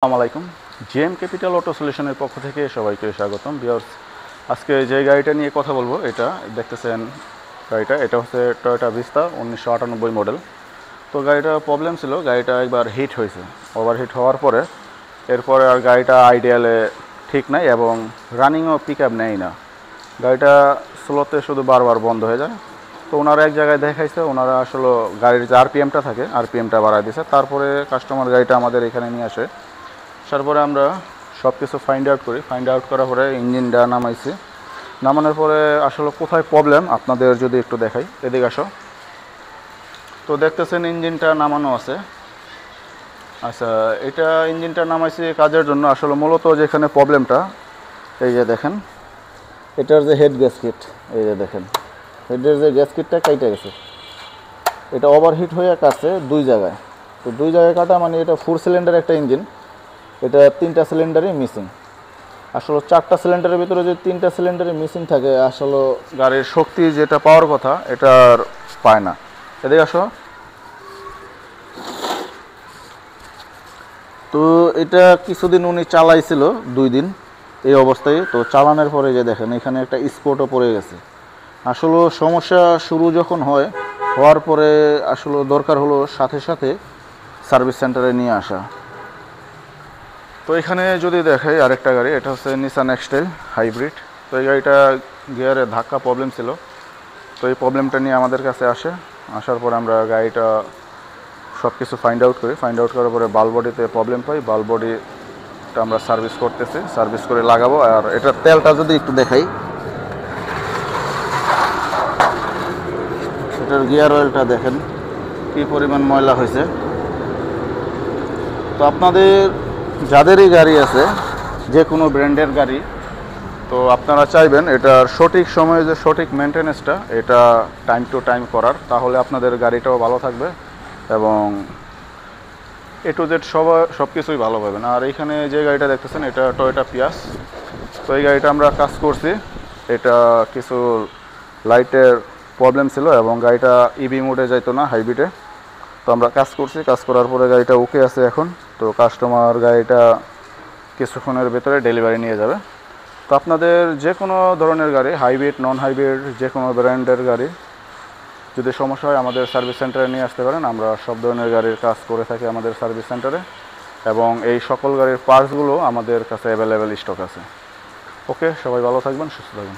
আসসালামু আলাইকুম। JM capital auto সলিউশনের পক্ষ থেকে সবাইকে স্বাগতম। ভিউয়ার্স, আজকে যে গাড়িটা নিয়ে কথা বলবো, এটা দেখতেছেন গাড়িটা, এটা হচ্ছে টয়োটা ভিস্তা 1998 মডেল। তো গাড়িটা প্রবলেম ছিল, গাড়িটা একবার হিট হয়েছে। ওভারহিট হওয়ার পরে এরপরে আর গাড়িটা আইডিয়ালে ঠিক নাই এবং রানিংও পিক আপ নেয় না। গাড়িটা স্লোতে শুধু বারবার বন্ধ হয়ে যায়। তো ওনারা এক জায়গায় দেখাইছে, ওনারা আসলে গাড়ির যে আরপিএমটা থাকে আরপিএমটা বাড়ায় দিয়েছে। তারপরে কাস্টমার গাড়িটা আমাদের এখানে নিয়ে আসে। তারপরে আমরা সব কিছু ফাইন্ড আউট করি। ফাইন্ড আউট করার পরে ইঞ্জিনটা নামাইছি। নামানোর পরে আসলে কোথায় প্রবলেম আপনাদের যদি একটু দেখাই, এদিকে আসো। তো দেখতেছেন ইঞ্জিনটা নামানো আছে। আচ্ছা, এটা ইঞ্জিনটা নামাইছি কাজের জন্য। আসলে মূলত যেখানে প্রবলেমটা, এই যে দেখেন, এটার যে হেড গ্যাসকিট, এই যে দেখেন হেডের যে গ্যাসকিটটা কাইটে গেছে। এটা ওভারহিট হয়ে কাটছে দুই জায়গায়। তো দুই জায়গায় কাটা মানে এটা 4 সিলিন্ডার একটা ইঞ্জিন, এটা 3টা সিলিন্ডারই মিসিং। আসলে 4টা সিলিন্ডারের ভিতরে যদি 3টা সিলিন্ডারই মিসিং থাকে, আসলে গাড়ির শক্তি যেটা পাওয়ার কথা এটা আর পায় না। এদিকে আসো। তো এটা কিছুদিন উনি চালাইছিল, 2 দিন এই অবস্থায়। তো চালানোর পরে যে দেখেন এখানে একটা স্পটও পড়ে গেছে। আসলে সমস্যা শুরু যখন হওয়ার পরে আসলে দরকার হলো সাথে সাথে সার্ভিস সেন্টারে নিয়ে আসা। তো এখানে যদি দেখাই আরেকটা গাড়ি, এটা হচ্ছে নিসান এক্সটাইল হাইব্রিড। তো এই গাড়িটা গিয়ারে ধাক্কা প্রবলেম ছিল। তো এই প্রবলেমটা নিয়ে আমাদের কাছে আসার পরে আমরা গাড়িটা সব কিছু ফাইন্ড আউট করি। ফাইন্ড আউট করার পরে বাল্ব বডিতে প্রবলেম পাই। বাল্ব বডিটা আমরা সার্ভিস করতেছি, সার্ভিস করে লাগাবো। আর এটার তেলটা যদি একটু দেখাই, এটার গিয়ার অয়েলটা দেখেন কী পরিমাণ ময়লা হয়েছে। তো আপনাদের যাদেরই গাড়ি আছে, যে কোনো ব্র্যান্ডের গাড়ি, তো আপনারা চাইবেন এটার সঠিক সময়ে যে সঠিক মেনটেন্যান্সটা এটা টাইম টু টাইম করার, তাহলে আপনাদের গাড়িটাও ভালো থাকবে এবং এ টু জেড সব কিছুই ভালো পাবেন। আর এইখানে যে গাড়িটা দেখতেছেন এটা টয়োটা পিয়াস। তো এই গাড়িটা আমরা কাজ করছি, এটা কিছু লাইটের প্রবলেম ছিল এবং গাড়িটা ইভি মোডে যাইতো না, হাইব্রিডে। তো আমরা কাজ করছি, কাজ করার পরে গাড়িটা ওকে আছে এখন। তো কাস্টমার গাড়িটা কিছুক্ষণের ভেতরে ডেলিভারি নিয়ে যাবে। তো আপনাদের যে কোনো ধরনের গাড়ি, হাইব্রিড নন হাইব্রিড যে কোনো ব্র্যান্ডের গাড়ি যদি সমস্যা হয় আমাদের সার্ভিস সেন্টারে নিয়ে আসতে পারেন। আমরা সব ধরনের গাড়ির কাজ করে থাকি আমাদের সার্ভিস সেন্টারে এবং এই সকল গাড়ির পার্টসগুলো আমাদের কাছে অ্যাভেলেবেল স্টক আছে। ওকে, সবাই ভালো থাকবেন, সুস্থ থাকবেন।